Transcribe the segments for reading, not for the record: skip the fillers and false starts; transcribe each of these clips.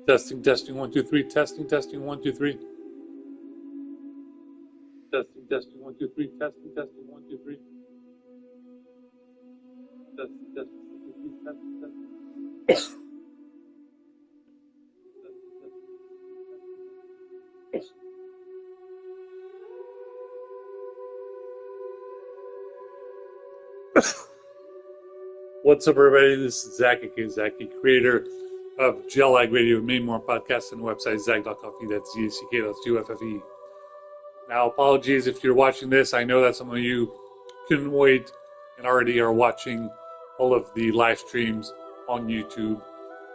Testing, testing, 1, 2, 3. Testing, testing, 1, 2, 3. Testing, testing, 1, 2, 3. Testing, testing, 1, 2, 3. Testing, testing, 1, 2, 3. Testing, testing. What's up, everybody? This is Zach, aka Zachy, creator of Gel Lag Radio, Many More podcasts, and the website zach.coffee. That's ZACK.2FFE. Now, apologies if you're watching this. I know that some of you couldn't wait and already are watching all of the live streams on YouTube,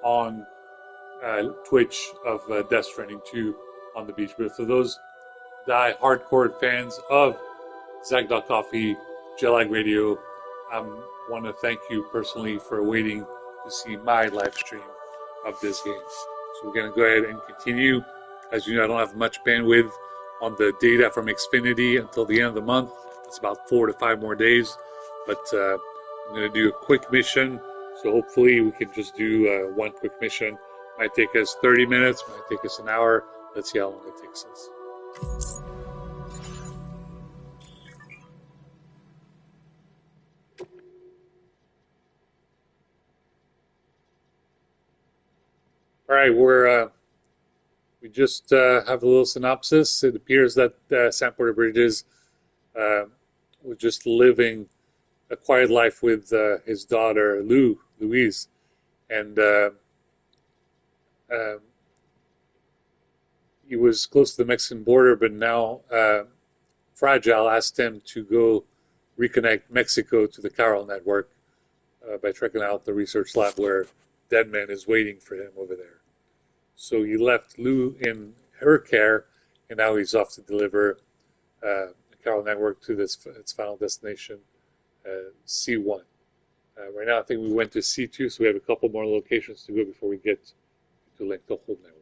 on Twitch of Death Stranding 2 on the beach. But for those hardcore fans of Zach.coffee, Gel Lag Radio, I want to thank you personally for waiting to see my live stream of this game. So we're going to go ahead and continue. As you know, I don't have much bandwidth on the data from Xfinity until the end of the month. It's about 4 to 5 more days. But I'm going to do a quick mission. So hopefully we can just do one quick mission. Might take us 30 minutes, might take us an hour. Let's see how long it takes us. All right, we just have a little synopsis. It appears that Sam Porter Bridges was just living a quiet life with his daughter Louise, and um, he was close to the Mexican border, but now Fragile asked him to go reconnect Mexico to the chiral network by checking out the research lab where Deadman is waiting for him over there. So he left Lou in her care, and now he's off to deliver the chiral network to its final destination, C1. Right now, I think we went to C2, so we have a couple more locations to go before we get to link the whole network.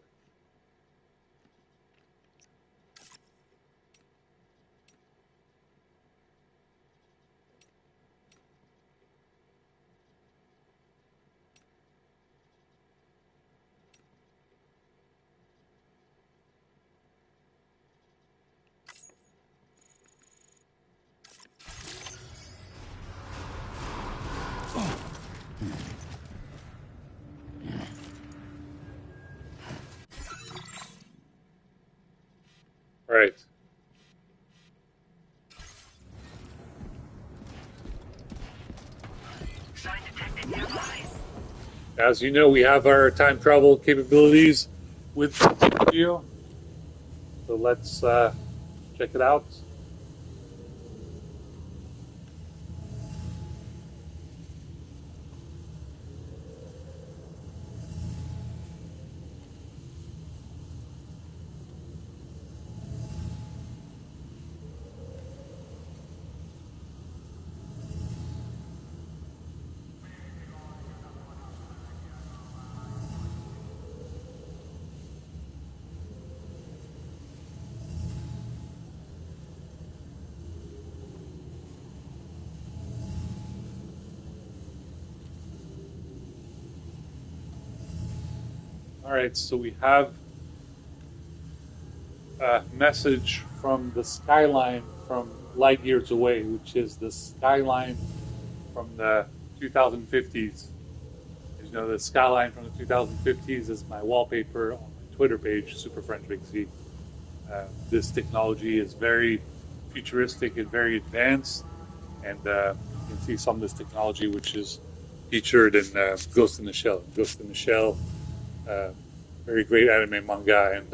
All right. As you know, we have our time travel capabilities with you. So let's check it out. All right, so we have a message from the skyline from light years away, which is the skyline from the 2050s. As you know, the skyline from the 2050s is my wallpaper on my Twitter page, Super French Big Z. This technology is very futuristic and very advanced, and you can see some of this technology which is featured in Ghost in the Shell. Ghost in the Shell, very great anime manga, and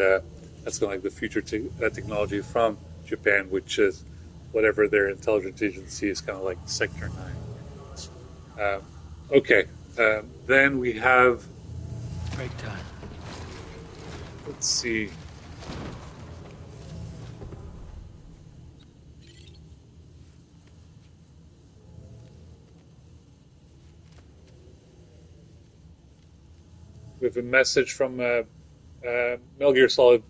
that's kind of like the future technology from Japan, which is whatever their intelligence agency is, kind of like Sector 9. Okay, then we have break time. Let's see. We have a message from Metal Gear Solid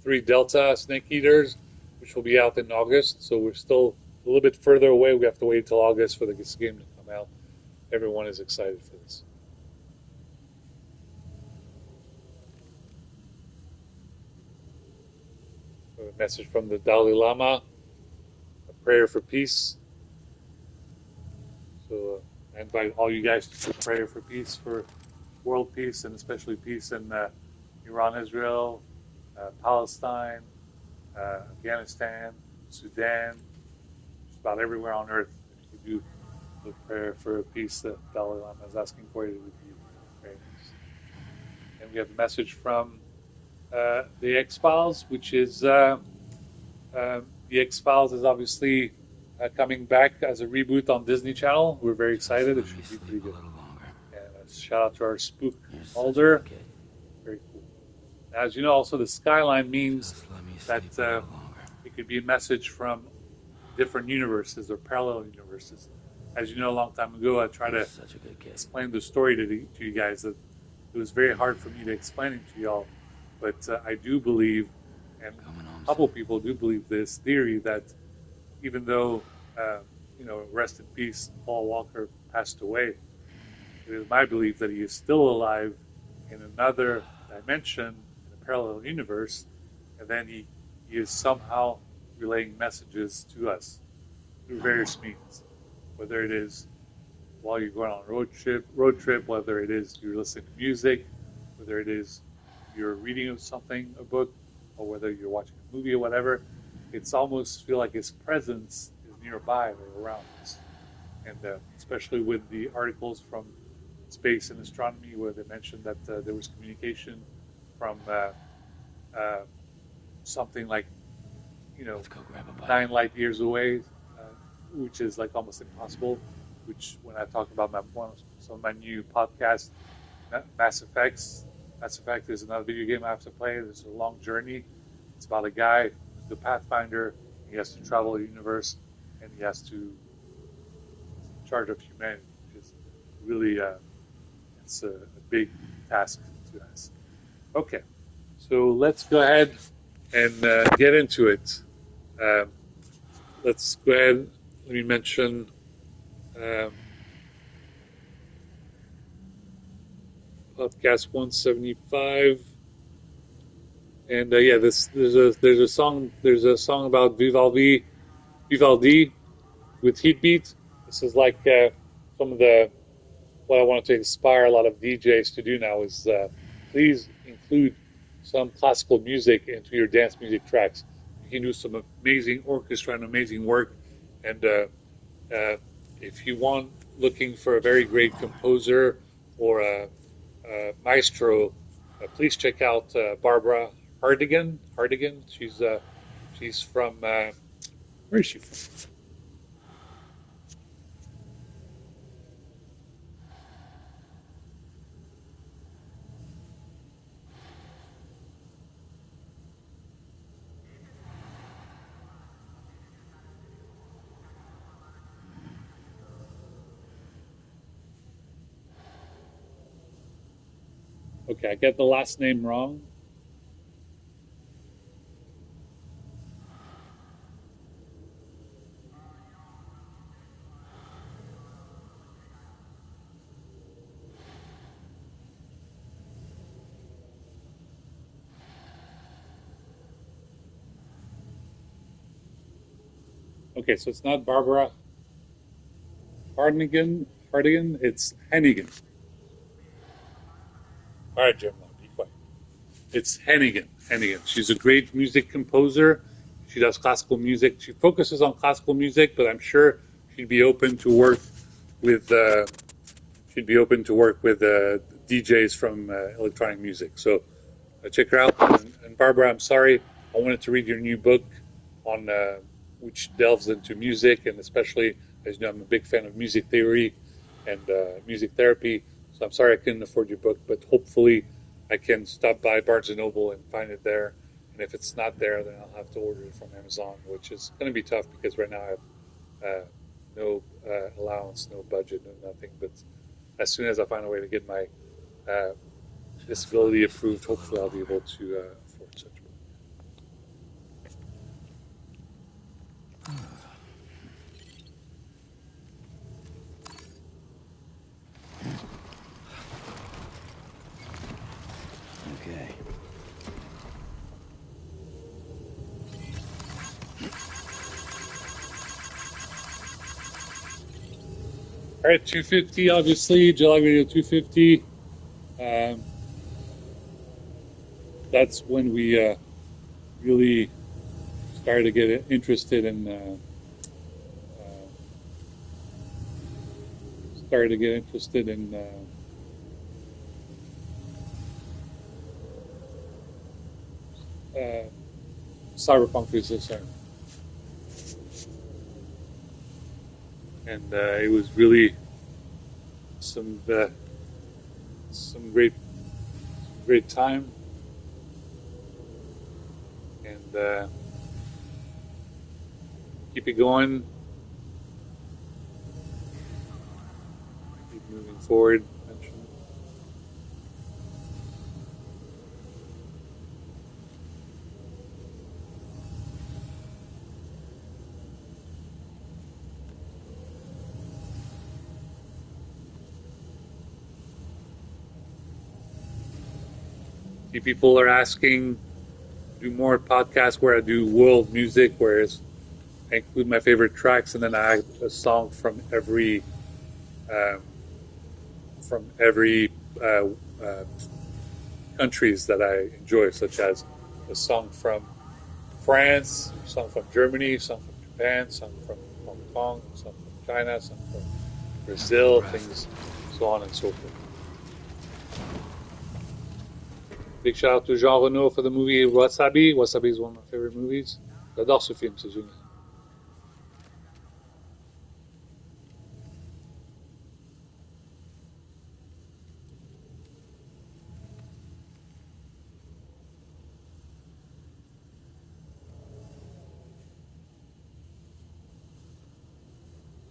3 Delta Snake Eaters, which will be out in August. So we're still a little bit further away. We have to wait until August for this game to come out. Everyone is excited for this. A message from the Dalai Lama, a prayer for peace. So I invite all you guys to pray for peace, for world peace, and especially peace in Iran, Israel, Palestine, Afghanistan, Sudan, just about everywhere on earth. If you do the prayer for peace that Dalai Lama is asking for you to do. And we have a message from the X-Files, which is the X-Files is obviously coming back as a reboot on Disney Channel. We're very excited. It should be pretty good. And shout out to our spook Mulder. Very cool. As you know, also the skyline means that it could be a message from different universes or parallel universes. As you know, a long time ago, I tried to explain the story to you guys. That it was very hard for me to explain it to y'all, but I do believe, and a couple people do believe this theory that even though, rest in peace, Paul Walker passed away, it is my belief that he is still alive in another dimension, in a parallel universe, and then he is somehow relaying messages to us through various means, whether it is while you're going on a road trip, whether it is you're listening to music, whether it is you're reading something, a book, or whether you're watching a movie or whatever, it's almost feel like his presence is nearby or around us. And especially with the articles from space and astronomy, where they mentioned that there was communication from uh, something like, Let's go grab a bite. 9 light years away, uh, which is like almost impossible. Which, when I talk about some of my new podcasts, Mass Effects. Mass Effect is another video game I have to play. There's a long journey. It's about a guy, the Pathfinder. He has to travel the universe, and he has to in charge of humanity, which is really it's a big task to ask. Okay, so let's go ahead and get into it. Um, let's go ahead. Let me mention podcast 175, and yeah, there's a song about Vivaldi with Heat Beat. This is like some of the what I want to inspire a lot of DJs to do now is please include some classical music into your dance music tracks. You can do some amazing orchestra and amazing work. And if you want looking for a very great composer or a maestro, please check out Barbara Hardigan. She's from where is she from? Okay, I get the last name wrong. Okay, so it's not Barbara Hardigan, it's Hennigan. All right, Jim, be quiet. It's Hennigan. She's a great music composer. She does classical music. She focuses on classical music, but I'm sure she'd be open to work with DJs from electronic music. So check her out. And Barbara, I'm sorry, I wanted to read your new book on which delves into music, and especially, as you know, I'm a big fan of music theory and music therapy. So I'm sorry I couldn't afford your book, but hopefully I can stop by Barnes and Noble and find it there. And if it's not there, then I'll have to order it from Amazon, which is going to be tough because right now I have no allowance, no budget, no nothing. But as soon as I find a way to get my disability approved, hopefully I'll be able to afford such a book. Okay. All right, 250, obviously, July Radio 250. That's when we really started to get interested in Cyberpunk 367. And it was really some great time, and keep it going, keep moving forward. People are asking do more podcasts where I do world music, where I include my favorite tracks, and then I add a song from every uh, countries that I enjoy, such as a song from France, a song from Germany, a song from Japan, some from Hong Kong, some from China, some from Brazil, things, so on and so forth. Big shout out to Jean Reno for the movie Wasabi. Wasabi is one of my favorite movies. J'adore ce film, c'est génial.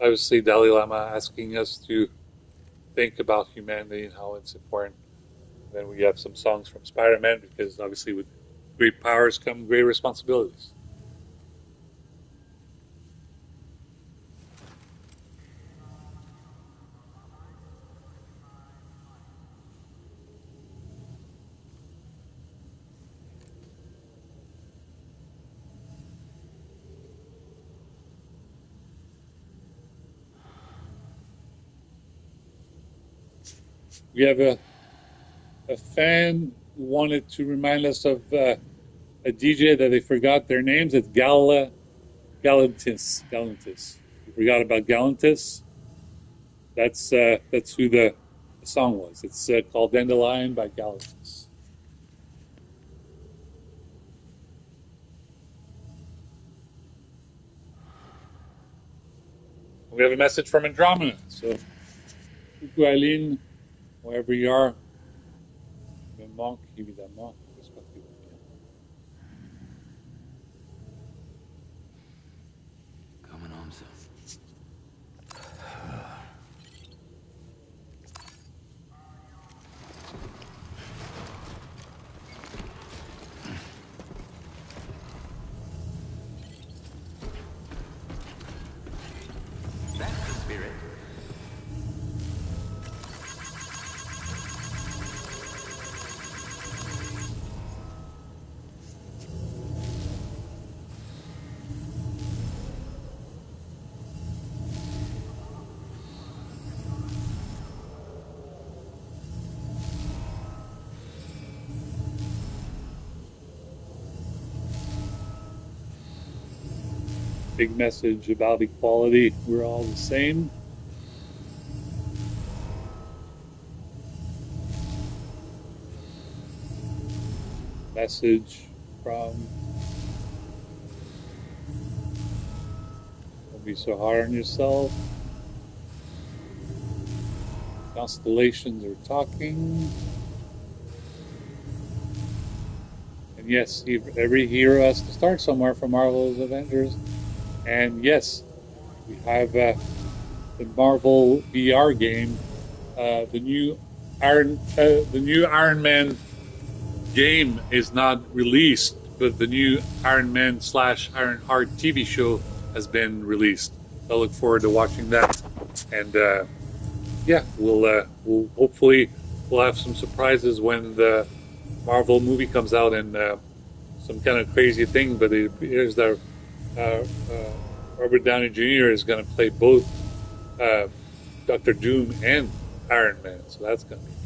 Obviously, Dalai Lama asking us to think about humanity and how it's important. Then we have some songs from Spider-Man, because obviously with great powers come great responsibilities. We have a fan who wanted to remind us of a DJ that they forgot their names. It's Galantis. You forgot about Galantis. That's who the song was. It's called Dandelion by Galantis. We have a message from Andromeda. So, coucou Aline, wherever you are, me manque évidemment. J'espère que tu vas bien. Coming home soon. That's the spirit. Big message about equality. We're all the same. Message from don't be so hard on yourself. Constellations are talking. And yes, every hero has to start somewhere from Marvel's Avengers. And yes, we have the Marvel VR game, the new Iron Man game is not released, but the new Iron Man / Iron Heart TV show has been released. I look forward to watching that, and yeah, we'll hopefully have some surprises when the Marvel movie comes out, and some kind of crazy thing. But it appears that Robert Downey Jr. is going to play both Dr. Doom and Iron Man, so that's going to be interesting.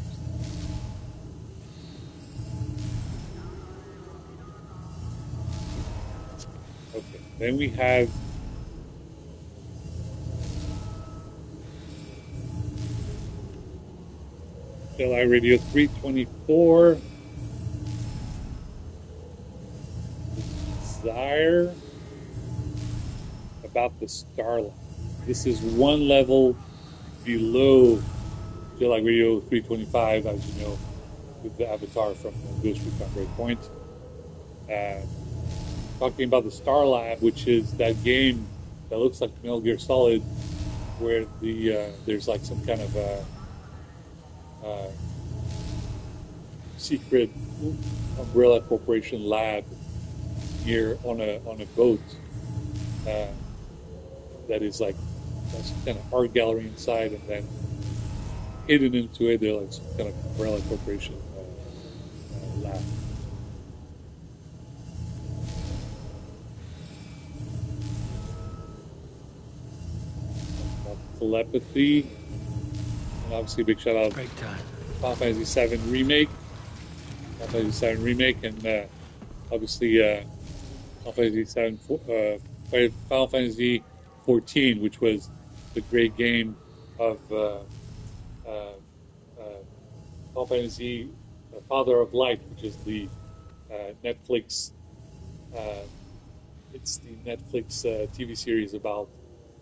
Okay, then we have July Radio 324. Desire about the Starlight. This is one level below July Radio 325, as you know, with the avatar from Ghost Recon Breakpoint. Talking about the Star Lab, which is that game that looks like Metal Gear Solid, where there's like some kind of secret Umbrella Corporation lab here on a boat that is like some kind of art gallery inside, and then hidden into it they're like some kind of Umbrella Corporation lab. Telepathy, and obviously big shout out to Final Fantasy VII Remake. Final Fantasy VII Remake, and obviously Final Fantasy Final Fantasy 14, which was the great game of uh, Final Fantasy Father of Light, which is the Netflix. Uh, it's the Netflix TV series about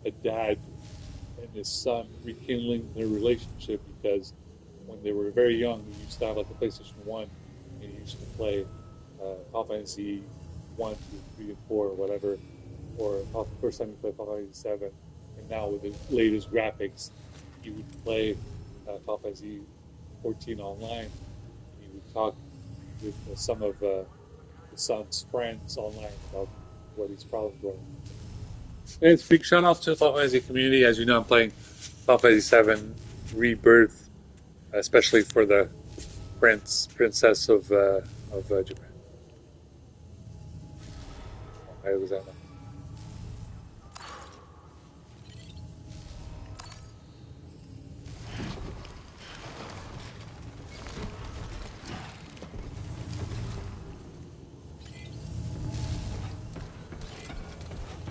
a dad and his son rekindling their relationship because when they were very young, he used to have like a PlayStation 1 and he used to play Final Fantasy 1, 2, 3, and 4, or whatever, or first time he played Final Fantasy 7. And now with the latest graphics, he would play Final Fantasy 14 online and he would talk with some of the son's friends online about what his problems were. And it's a big shout out to the Final Fantasy community. As you know, I'm playing Final Fantasy 7 Rebirth, especially for the princess of Japan. I was at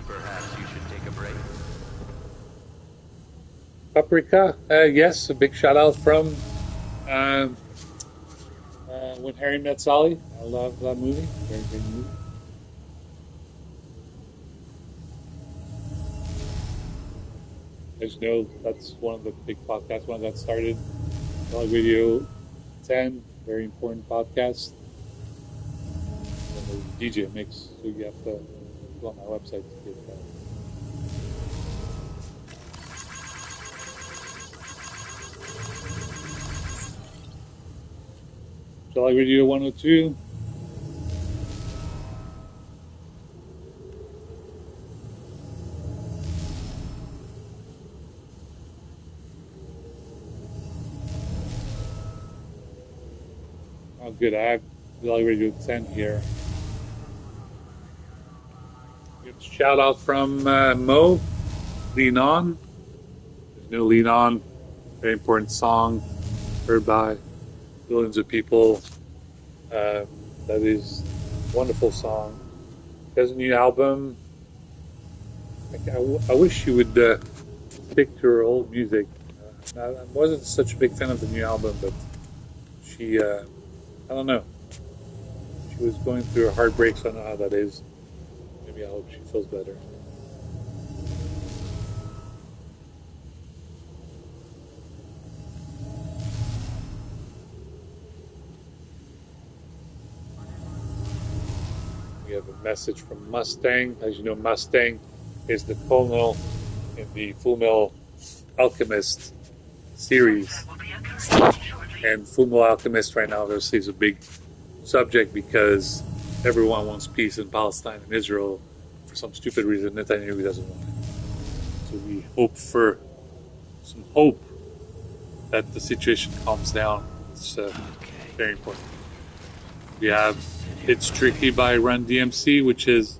Perhaps you should take a break. Paprika. Yes, a big shout out from um, When Harry Met Sally. I love that movie. Very good movie. As you know, that's one of the big podcasts when I got started. Dog Radio 10, very important podcast. And there's a DJ mix, so you have to go on my website to get that. Dog Radio 102. Oh, good. I have Dog Radio 10 here. Shout out from Mo, Lean On. There's no Lean On. Very important song heard by billions of people. That is a wonderful song. There's a new album. I wish you would stick to her old music. I wasn't such a big fan of the new album, but she, I don't know. She was going through a heartbreak, so I know how that is. Maybe I hope she feels better. We have a message from Mustang. As you know, Mustang is the colonel in the Fullmetal Alchemist series. And Fullmetal Alchemist right now, obviously, is a big subject because everyone wants peace in Palestine and Israel. For some stupid reason, Netanyahu doesn't want it. So we hope for some hope that the situation calms down. It's very important. We have It's Tricky by Run DMC, which is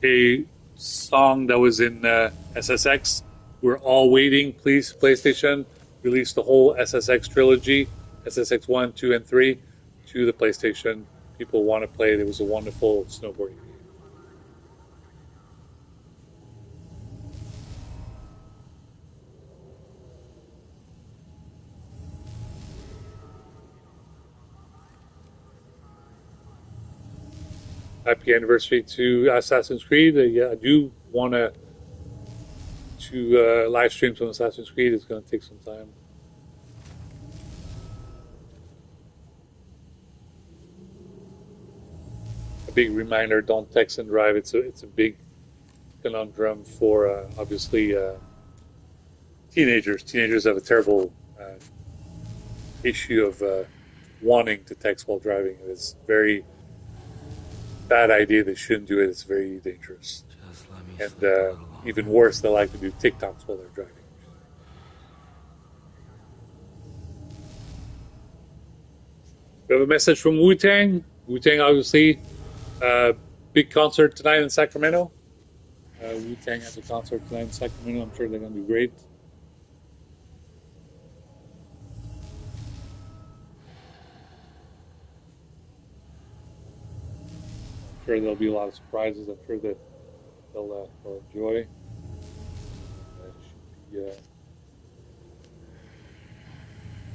a song that was in SSX. We're all waiting. Please, PlayStation, release the whole SSX trilogy, SSX 1, 2, and 3, to the PlayStation. People want to play it. It was a wonderful snowboarding game. Happy anniversary to Assassin's Creed. I do want to live stream some Assassin's Creed. It's going to take some time. A big reminder: don't text and drive. It's a big conundrum for obviously teenagers. Teenagers have a terrible issue of wanting to text while driving. It's a very bad idea. They shouldn't do it. It's very dangerous. And even worse, they like to do TikToks while they're driving. We have a message from Wu-Tang. Wu-Tang, obviously, big concert tonight in Sacramento. Wu-Tang has a concert tonight in Sacramento. I'm sure they're going to do great. sure there'll be a lot of surprises. I'm sure that they'll enjoy.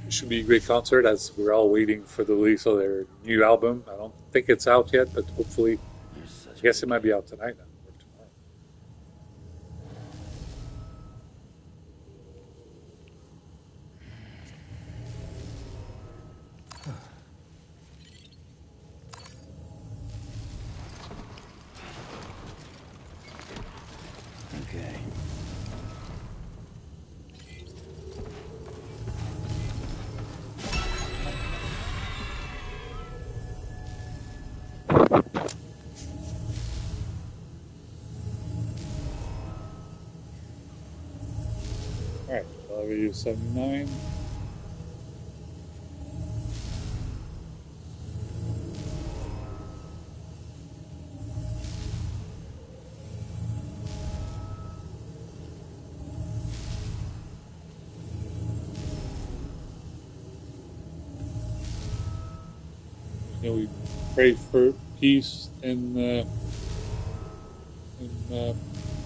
It should be a great concert as we're all waiting for the release of their new album. I don't think it's out yet, but hopefully, You're I such a guess it good might be kid. out tonight now or tomorrow. Okay. All right, video 79. We pray for peace in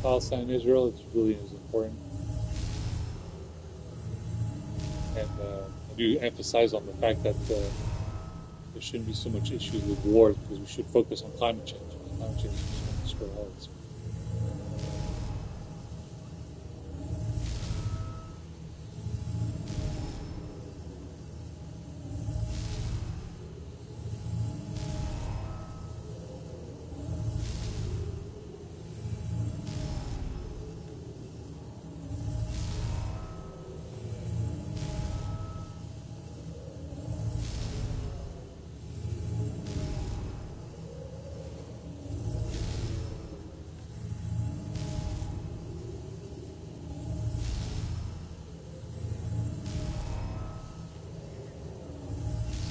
Palestine and Israel. It's really is important. And I do emphasize on the fact that there shouldn't be so much issues with wars because we should focus on climate change. Climate change is just going to destroy all this.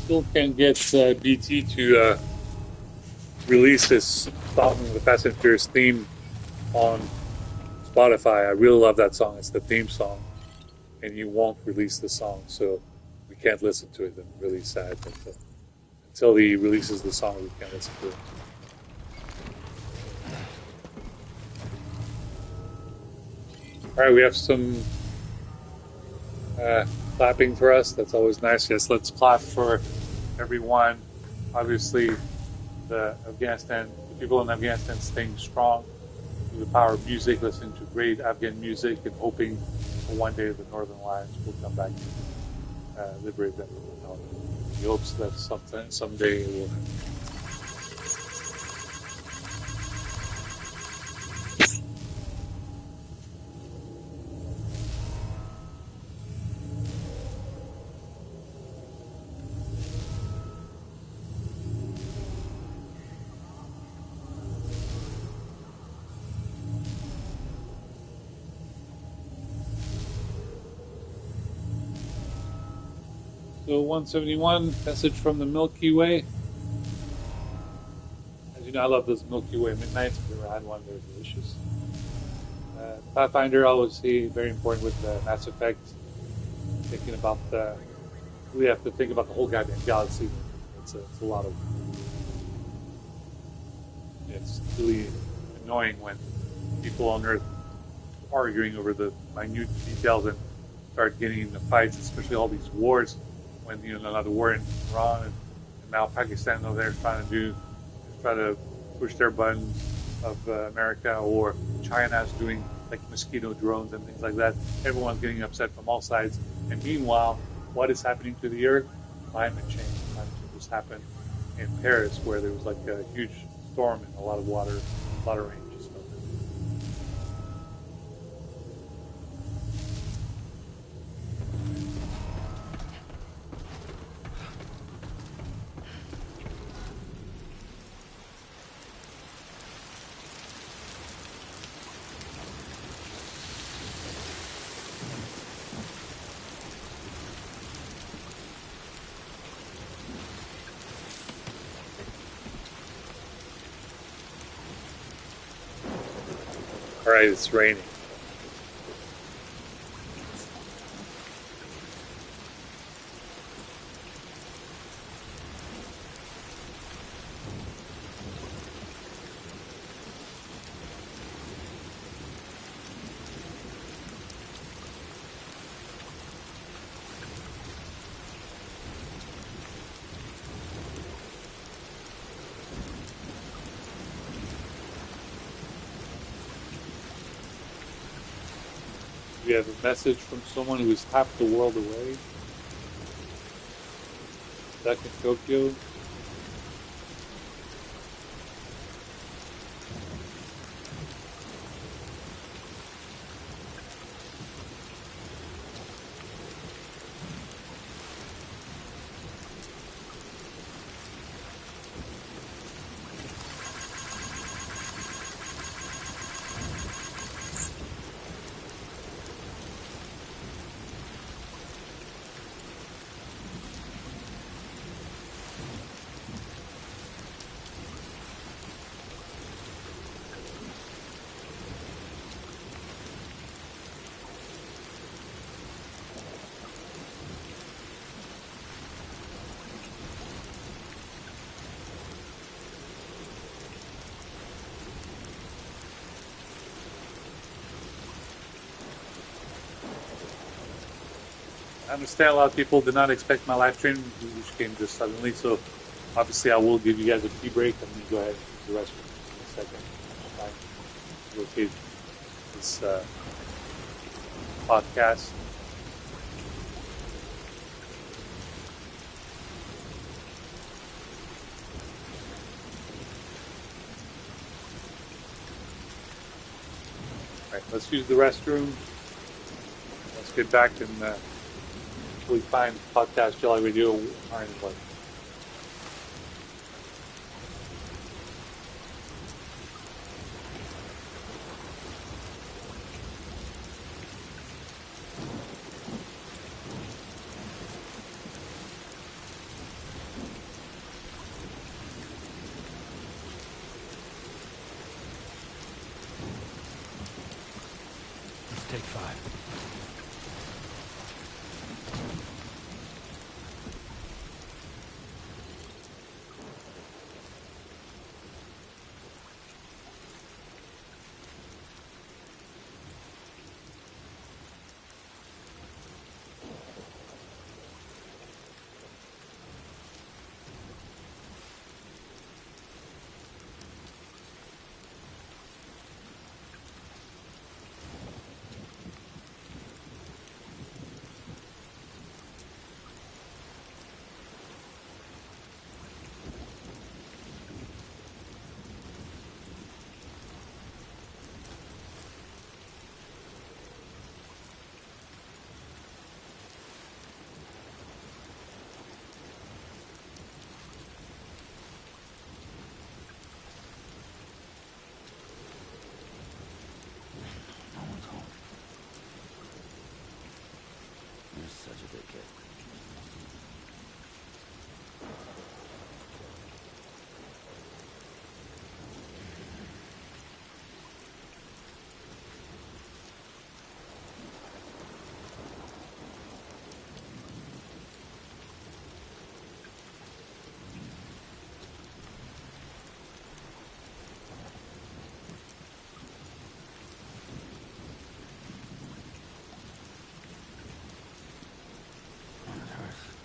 Still can't get BT to release this song, the Fast and Furious theme, on Spotify. I really love that song. It's the theme song, and you won't release the song, so we can't listen to it. I'm really sad, but until he releases the song, we can't listen to it. All right, we have some clapping for us. That's always nice. Yes, let's clap for everyone. Obviously, the people in Afghanistan staying strong through the power of music, listening to great Afghan music, and hoping for one day the Northern Alliance will come back and liberate them. He hopes that someday it will happen. So 171, message from the Milky Way. As you know, I love those Milky Way midnights. I've never had one. They're delicious. Pathfinder, obviously, very important with Mass Effect. Thinking about we have to think about the whole goddamn galaxy. It's a lot of. It's really annoying when people on Earth are arguing over the minute details and start getting into fights, especially all these wars. When another war in Iran and now Pakistan over there try to push their buttons of America, or China's doing like mosquito drones and things like that. Everyone's getting upset from all sides. And meanwhile, what is happening to the Earth? Climate change. Climate change just happened in Paris, where there was like a huge storm and a lot of water, a lot of rain just fell. All right, it's raining. We have a message from someone who is half the world away. Back in Tokyo. I understand a lot of people did not expect my live stream, which came just suddenly. So obviously, I will give you guys a tea break. I'm going to go ahead and use the restroom in a second. I'll locate this podcast. All right, let's use the restroom. Let's get back and hopefully find podcast Jelly Radio Iron and Blood. Let's take 5. No one's home. You're such a big kid. On Earth.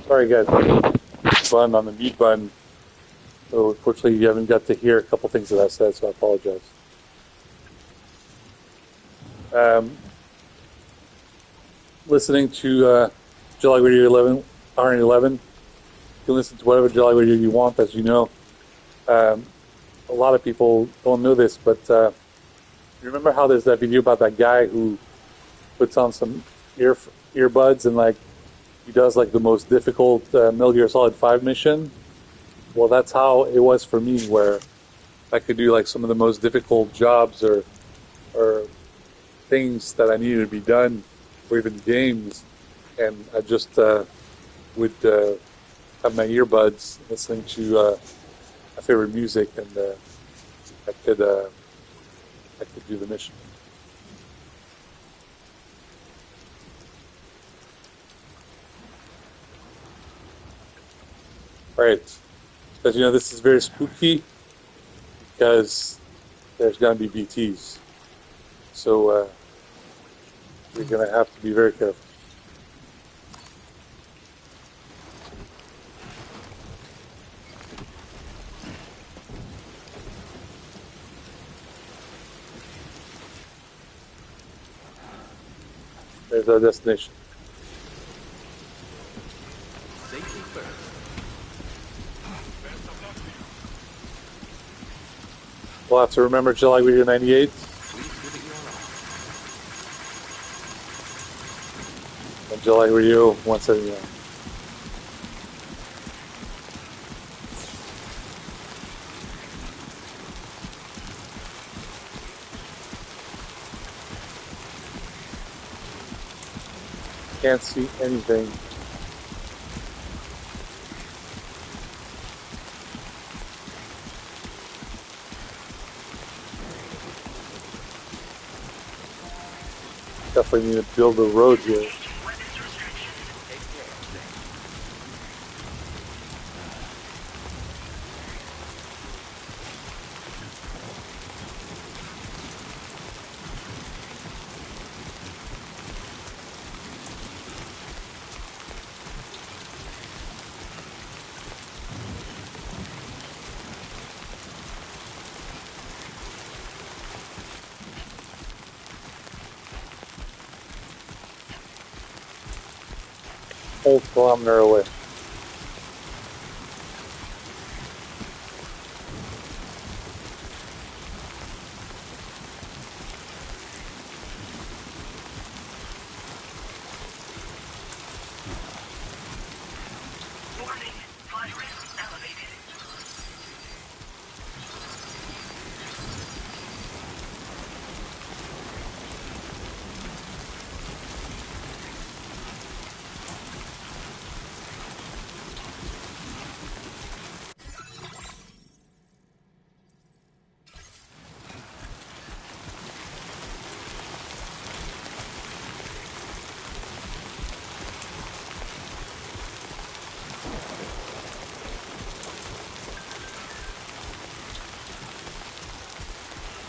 Sorry, guys. Bun on the mute button. So unfortunately, you haven't got to hear a couple things that I said, so I apologize. Listening to July Radio 11, RN11. You can listen to whatever July Radio you want, as you know. A lot of people don't know this, but you remember how there's that video about that guy who puts on some earbuds and like he does like the most difficult Metal Gear Solid 5 mission? Well, that's how it was for me, where I could do like some of the most difficult jobs or things that I needed to be done, or even games, and I just would have my earbuds listening to my favorite music, and I could do the mission. Right. As you know, this is very spooky because there's going to be BTs. So you're going to have to be very careful. There's our destination. Safety first. We'll have to remember July Radio 98. And July Radio 179. Can't see anything. Definitely need to build a road here. Whole kilometer away. Warning, virus elevated.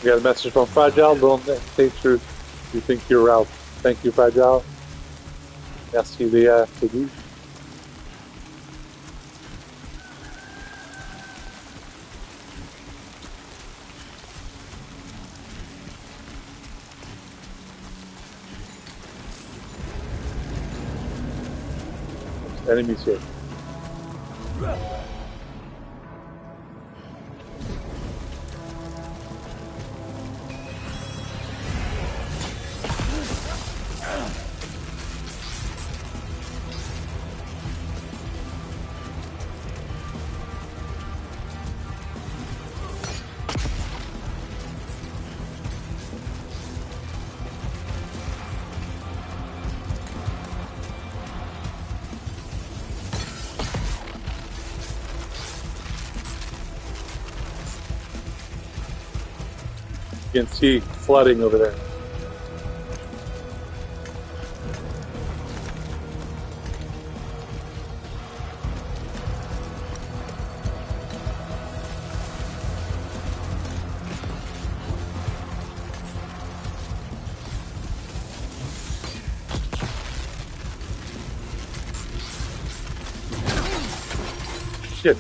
We got a message from Fragile. Don't stay true. You think you're out. Thank you, Fragile. Merci, Léa. C'est vous. Enemies here. You can see flooding over there. shit.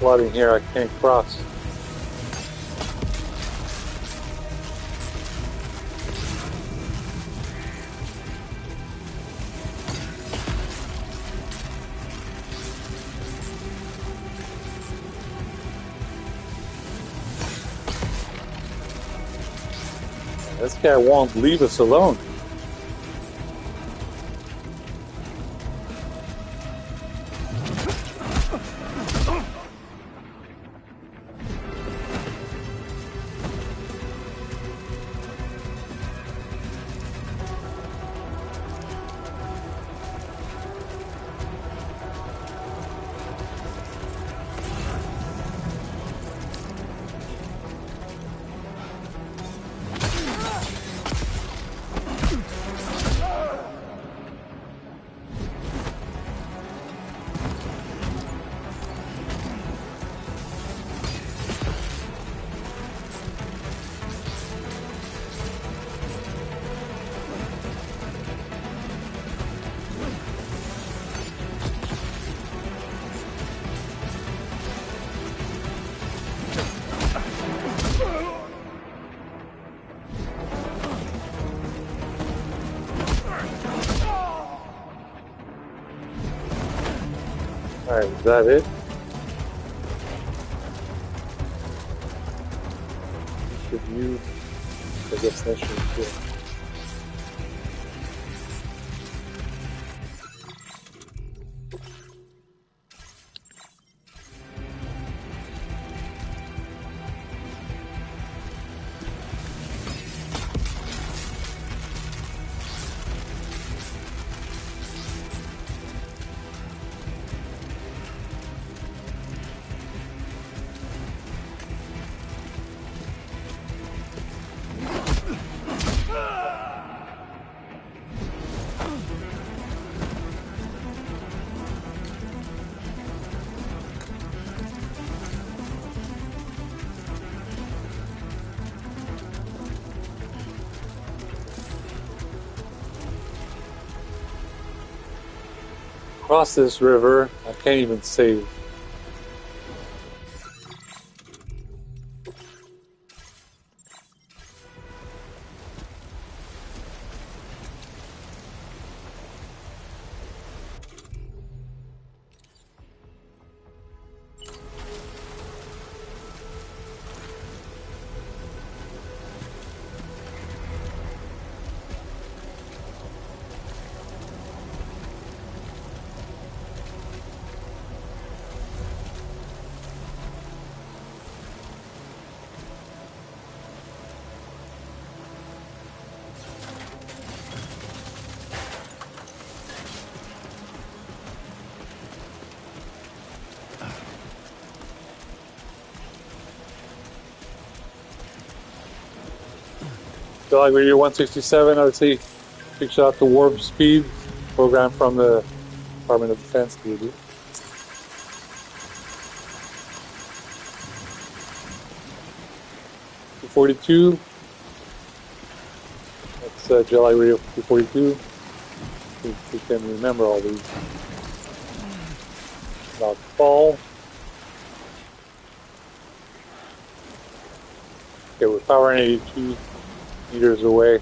Flooding here, I can't cross. This guy won't leave us alone. Alright, is that it? Should you? I guess that should be it. Cross this river, I can't even save. Dog Radio 167, I would say, big shout out to Warp Speed, program from the Department of Defense. 242. That's Jelly Radio 242. If you can remember all these. About fall. Okay, we're powering 82 meters away.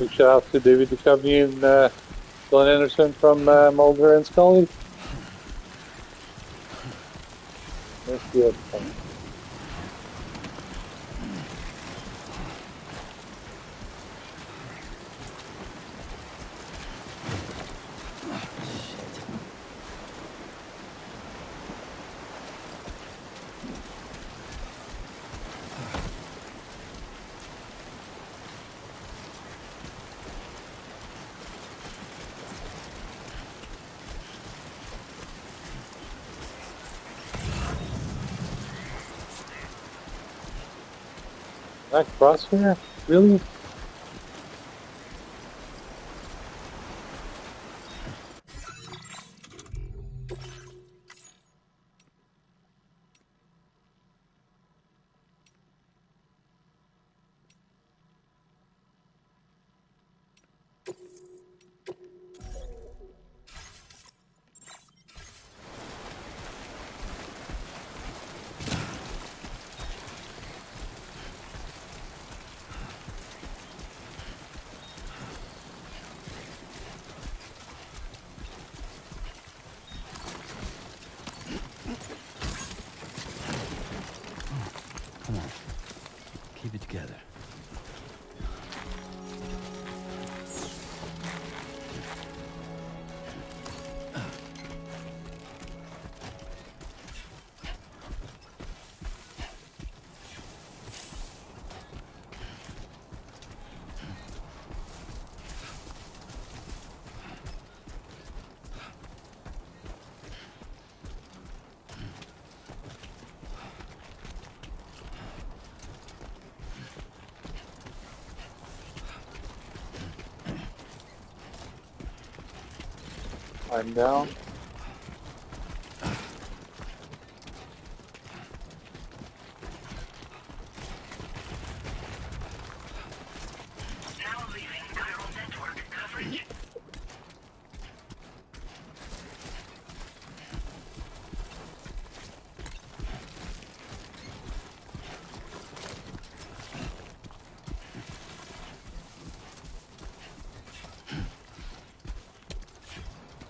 Big shout out to David Duchovny and Glenn Anderson from Mulder and Scully. That's good. That crosshair? Really? Come on. Keep it together. I'm down. Now leaving chiral network coverage.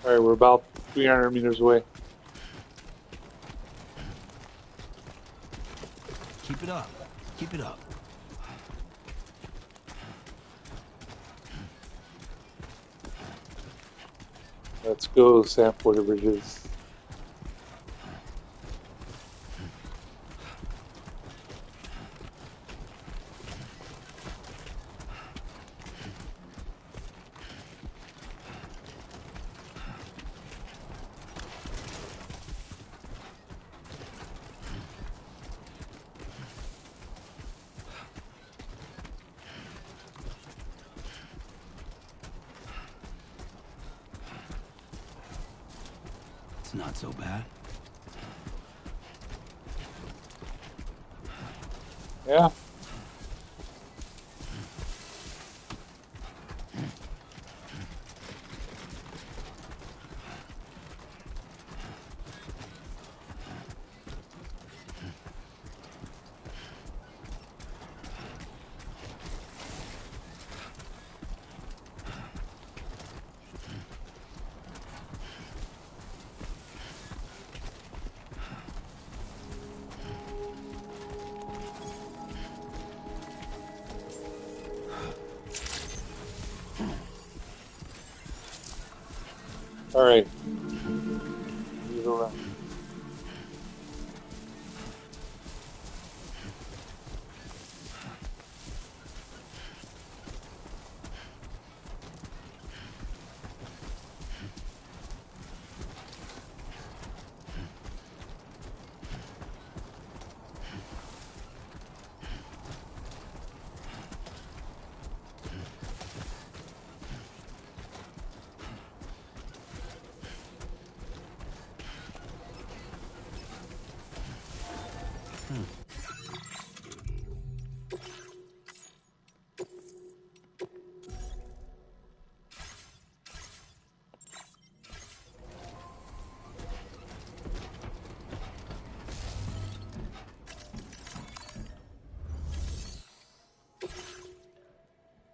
Alright, we're about 300 meters away. Keep it up. Keep it up. Let's go, Sam Porter Bridges. It's not so bad. Yeah. Alright. Move around.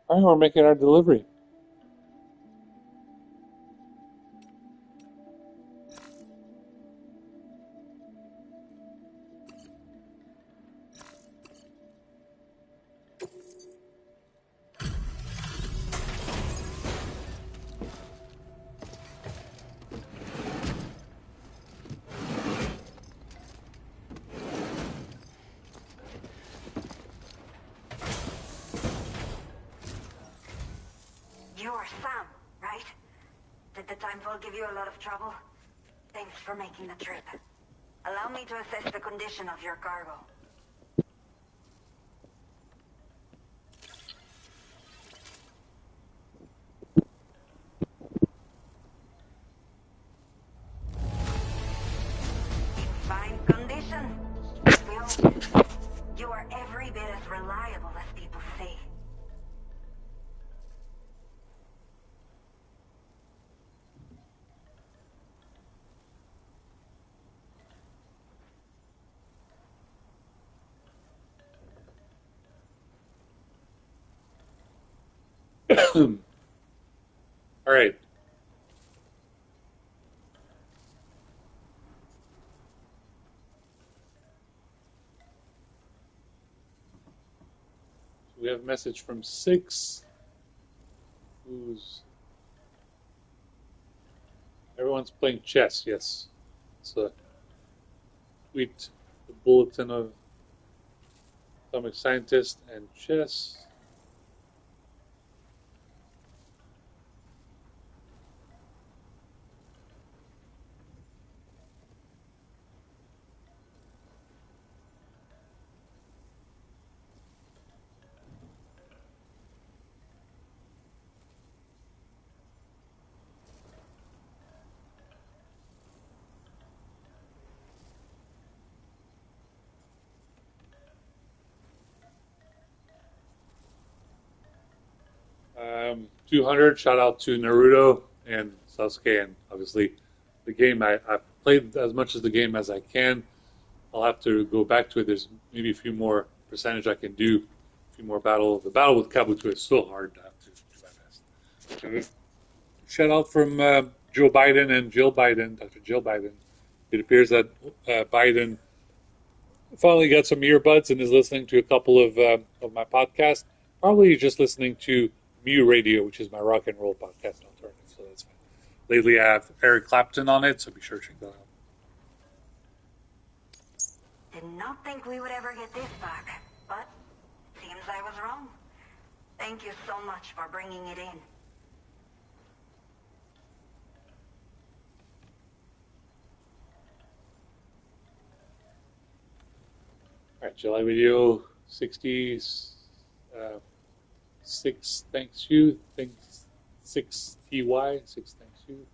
All right, we're making our delivery. You're Sam, right? Did the timefall give you a lot of trouble? Thanks for making the trip. Allow me to assess the condition of your cargo. In fine condition. We hope. You are every bit as reliable as people say. All right. We have a message from Six, who's everyone's playing chess. Yes, it's a tweet, the bulletin of atomic scientist and chess. Um, 200. Shout out to Naruto and Sasuke, and obviously the game. I've played as much of the game as I can. I'll have to go back to it. There's maybe a few more percentage I can do. A few more battle. The battle with Kabuto is so hard. I have to do my best. Shout out from Joe Biden and Jill Biden, Dr. Jill Biden. It appears that Biden finally got some earbuds and is listening to a couple of my podcasts. Probably just listening to Mew Radio, which is my rock and roll podcast alternative. So that's fine. Lately, I have Eric Clapton on it, so be sure to check that out. Did not think we would ever get this back, but seems I was wrong. Thank you so much for bringing it in. All right, July video 66. Thanks you. Thanks 6TY. 6 thanks you.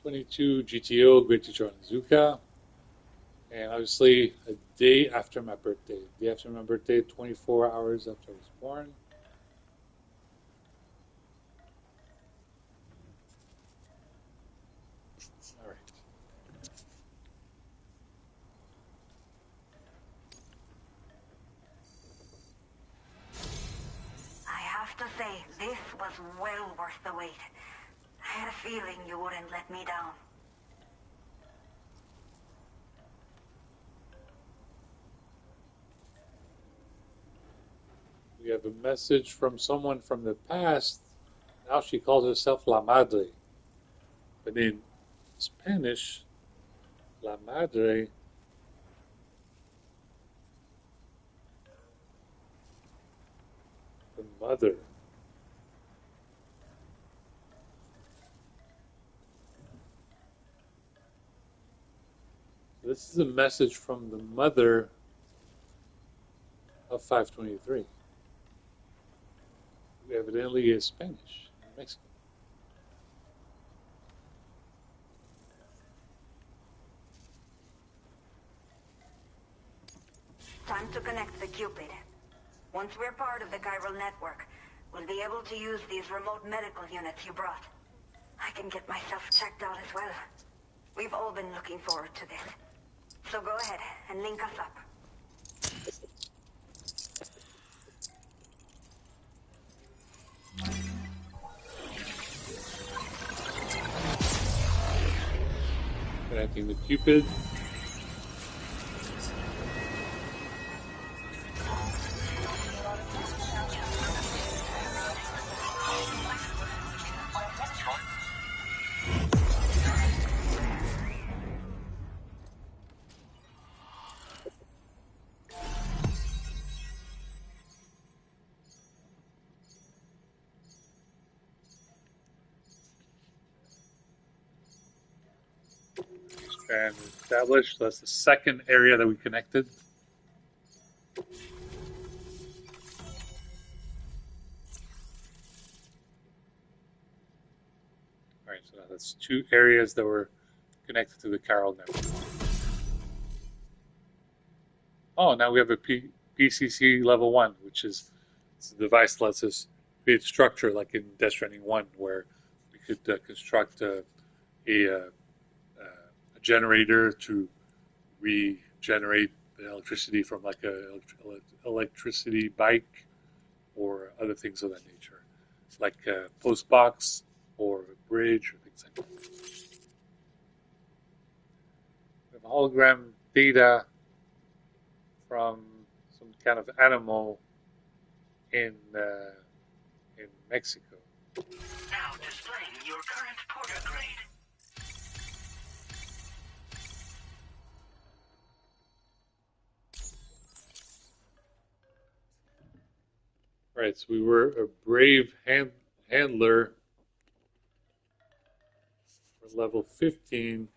22 GTO. Great teacher on Zuka. And obviously, a day after my birthday. Day after my birthday, 24 hours after I was born. All right. I have to say, this was well worth the wait. I had a feeling you wouldn't let me down. We have a message from someone from the past. Now she calls herself La Madre. But in Spanish, La Madre the mother. This is a message from the mother of 523. Who evidently is Spanish, Mexican. Time to connect the Cupid. Once we're part of the chiral network, we'll be able to use these remote medical units you brought. I can get myself checked out as well. We've all been looking forward to this. So go ahead and and link us up. Connecting the Cupid. And established. That's the second area that we connected. All right, so now that's 2 areas that were connected to the Carol network. Oh, now we have a PCC level 1, which is a device that lets us create structure like in Death Stranding 1, where we could construct a generator to regenerate the electricity from like a electricity bike or other things of that nature, like a post box or a bridge or things like that. We have hologram data from some kind of animal in Mexico. Now displaying your current porter grade. Right, so we were a brave handler for level 15.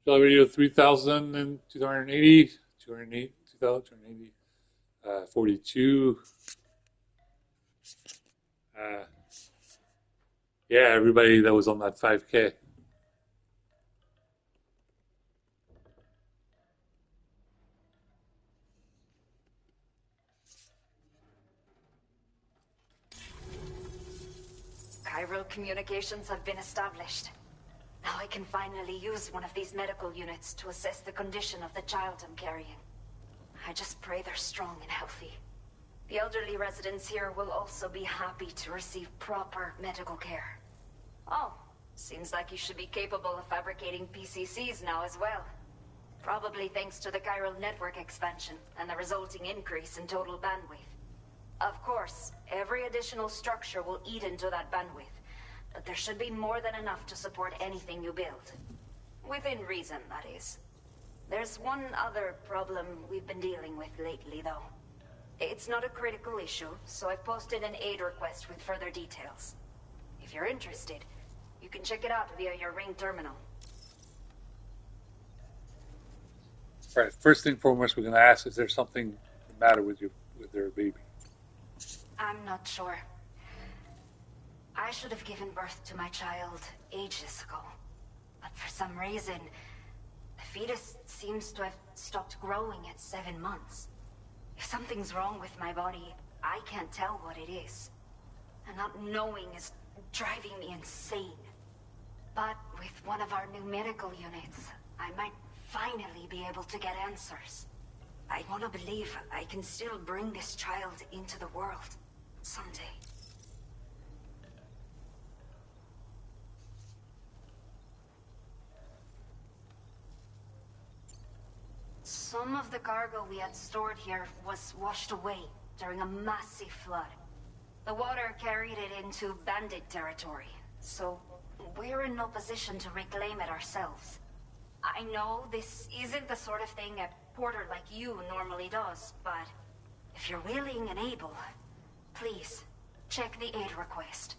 Shell Radio 3000 and 280, 280, 280, 42. Yeah, everybody that was on that 5K. Chiral communications have been established. Now I can finally use one of these medical units to assess the condition of the child I'm carrying. I just pray they're strong and healthy. The elderly residents here will also be happy to receive proper medical care. Oh, seems like you should be capable of fabricating PCCs now as well. Probably thanks to the chiral network expansion and the resulting increase in total bandwidth. Of course, every additional structure will eat into that bandwidth, but there should be more than enough to support anything you build. Within reason, that is. There's one other problem we've been dealing with lately, though. It's not a critical issue, so I've posted an aid request with further details. If you're interested, you can check it out via your Ring terminal. All right, first thing foremost, we're going to ask, is there something the matter with their baby? I'm not sure. I should have given birth to my child ages ago. But for some reason, the fetus seems to have stopped growing at 7 months. If something's wrong with my body, I can't tell what it is. And not knowing is driving me insane. But with one of our new medical units, I might finally be able to get answers. I want to believe I can still bring this child into the world someday. Some of the cargo we had stored here was washed away during a massive flood. The water carried it into bandit territory, so we're in no position to reclaim it ourselves. I know this isn't the sort of thing a porter like you normally does, but if you're willing and able, please check the aid request.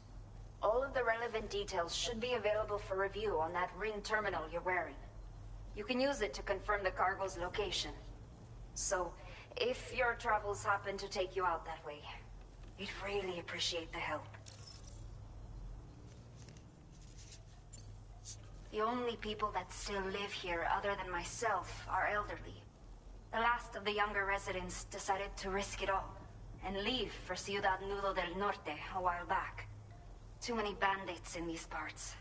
All of the relevant details should be available for review on that Ring terminal you're wearing. You can use it to confirm the cargo's location. So, if your travels happen to take you out that way, we'd really appreciate the help. The only people that still live here other than myself are elderly. The last of the younger residents decided to risk it all and leave for Ciudad Nudo del Norte a while back. Too many bandits in these parts.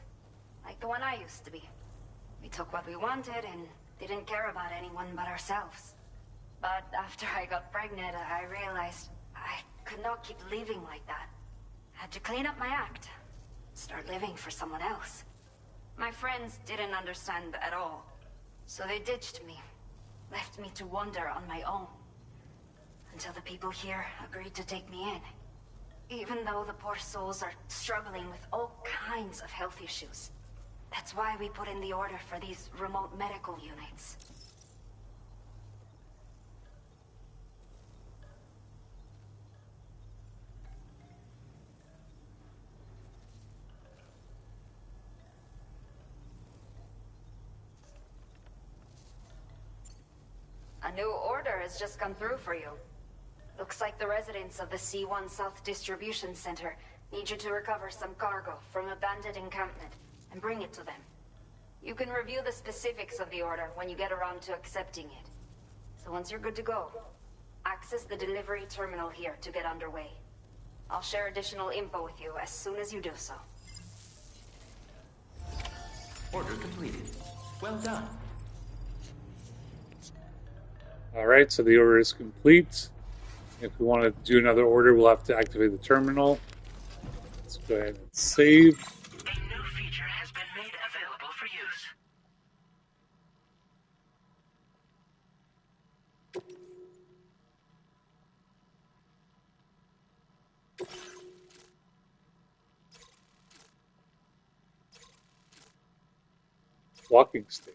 Like the one I used to be. We took what we wanted and didn't care about anyone but ourselves. But after I got pregnant, I realized I could not keep living like that. Had to clean up my act. Start living for someone else. My friends didn't understand at all. So they ditched me. Left me to wander on my own. Until the people here agreed to take me in. Even though the poor souls are struggling with all kinds of health issues. That's why we put in the order for these remote medical units. A new order has just come through for you. Looks like the residents of the C1 South Distribution Center need you to recover some cargo from abandoned encampment and bring it to them. You can review the specifics of the order when you get around to accepting it. So once you're good to go, access the delivery terminal here to get underway. I'll share additional info with you as soon as you do so. Order completed. Well done. Alright, so the order is complete. If we want to do another order, we'll have to activate the terminal. Let's go ahead and save. A new feature has been made available for use. Walking sticks.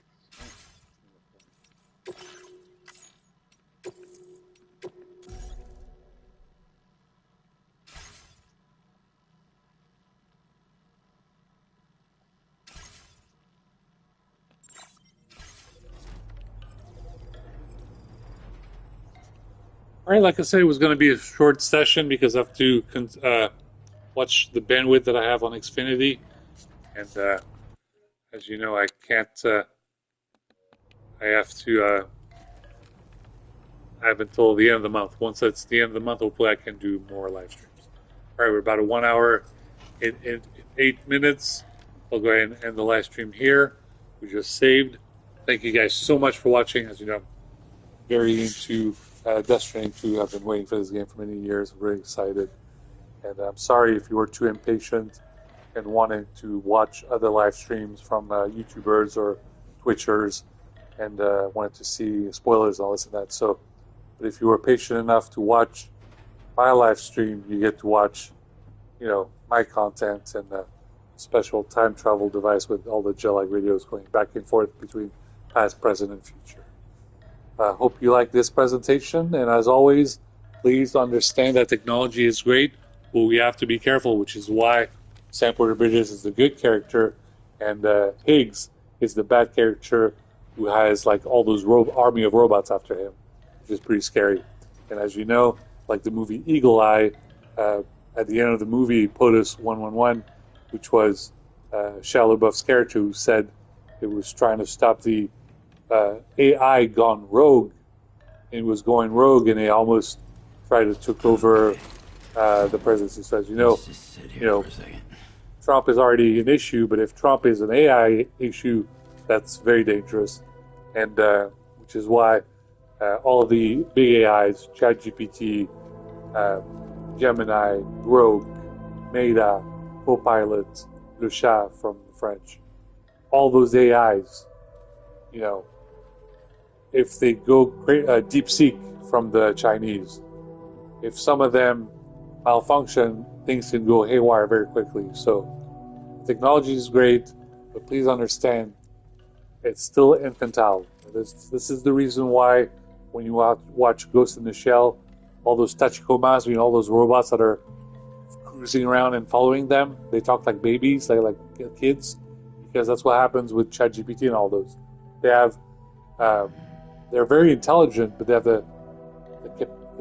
All right, like I said, it was going to be a short session because I have to watch the bandwidth that I have on Xfinity, and as you know, I can't. I have to. I have until the end of the month. Once it's the end of the month, hopefully I can do more live streams. All right, we're about 1 hour in 8 minutes. I'll go ahead and end the live stream here. We just saved. Thank you guys so much for watching. As you know, I'm very into Death Stranding 2. I've been waiting for this game for many years. I'm very excited. And I'm sorry if you were too impatient and wanted to watch other live streams from YouTubers or Twitchers and wanted to see spoilers and all this and that. So, but if you were patient enough to watch my live stream, you get to watch, my content and a special time travel device with all the Jellag radios going back and forth between past, present, and future. I hope you like this presentation, and as always, please understand that technology is great, but we have to be careful, which is why Sam Porter Bridges is the good character, and Higgs is the bad character who has like all those army of robots after him, which is pretty scary. And as you know, like the movie Eagle Eye, at the end of the movie, POTUS 111, which was Shia LaBeouf's character who said it was trying to stop the AI gone rogue. It was going rogue, and they almost tried to took over the presidency. So as you know, Trump is already an issue, but if Trump is an AI issue, that's very dangerous, and which is why all of the big AIs, ChatGPT, Gemini, Rogue, Meta, Copilot, Le Chat from the French, all those AIs, if they go DeepSeek from the Chinese, if some of them malfunction, things can go haywire very quickly. So technology is great, but please understand it's still infantile. This is the reason why when you watch Ghost in the Shell, all those tachikomas, all those robots that are cruising around and following them, they talk like babies, like kids, because that's what happens with ChatGPT and all those. They have they're very intelligent, but they have the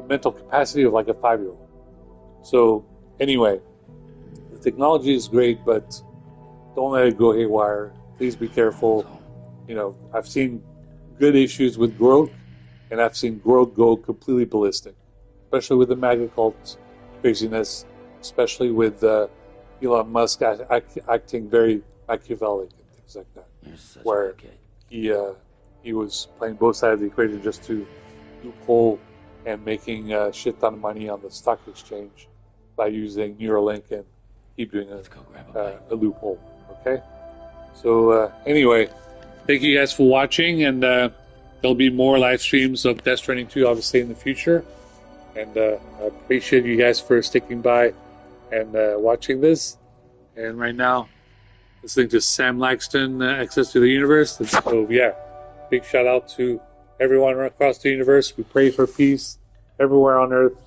mental capacity of like a 5-year-old. So anyway, the technology is great, but don't let it go haywire. Please be careful. You know, I've seen good issues with growth, and I've seen growth go completely ballistic, especially with the MAGA cult craziness, especially with Elon Musk acting very Machiavellic and things like that, You're such where a good kid. he was playing both sides of the equation just to loophole and making a shit ton of money on the stock exchange by using Neuralink and keep doing Let's go grab a bite. a loophole. Okay? So anyway, thank you guys for watching, and there'll be more live streams of Death Stranding 2 obviously in the future. And I appreciate you guys for sticking by and watching this. And right now, listening to Sam Laxton, Access to the Universe. And so, yeah, big shout out to everyone across the universe. We pray for peace everywhere on Earth.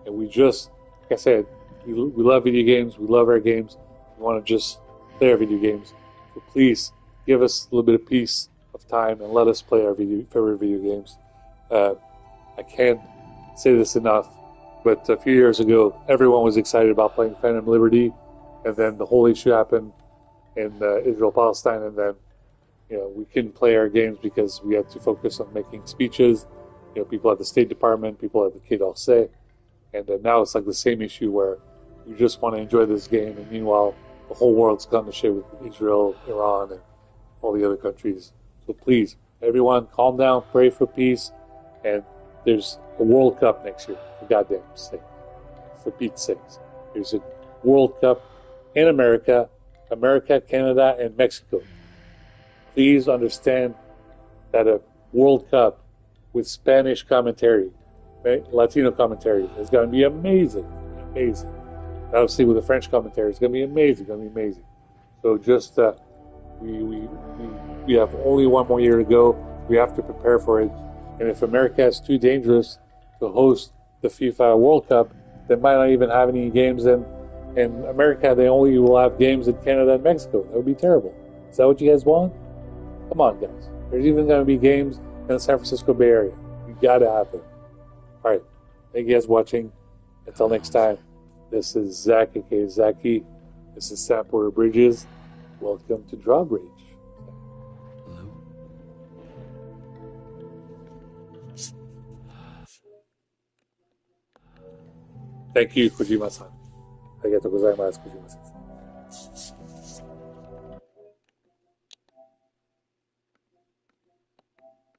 And we just, like I said, we love video games. We love our games. We want to just play our video games. So please give us a little bit of peace of time and let us play our favorite video games. I can't say this enough, but a few years ago, everyone was excited about playing Phantom Liberty, and then the whole issue happened in Israel-Palestine, and then we couldn't play our games because we had to focus on making speeches. People at the State Department, people at the Quai d'Orsay, and now it's like the same issue where you just want to enjoy this game, and meanwhile, the whole world's gone to shit with Israel, Iran, and all the other countries. So please, everyone, calm down, pray for peace, and there's a World Cup next year, for goddamn sake. For Pete's sakes. There's a World Cup in America, Canada, and Mexico. Please understand that a World Cup with Spanish commentary, Latino commentary, is going to be amazing. Amazing. Obviously, with the French commentary, it's going to be amazing. So just, we have only one more year to go. We have to prepare for it. And if America is too dangerous to host the FIFA World Cup, they might not even have any games in America. They only will have games in Canada and Mexico. That would be terrible. Is that what you guys want? Come on, guys. There's even going to be games in the San Francisco Bay Area. You got to have them. All right. Thank you guys for watching. Until next time, this is Zach, aka Zachy. This is Sam Porter Bridges. Welcome to Drawbridge. Thank you, Kojima-san. ありがとうございます、Kojima-san.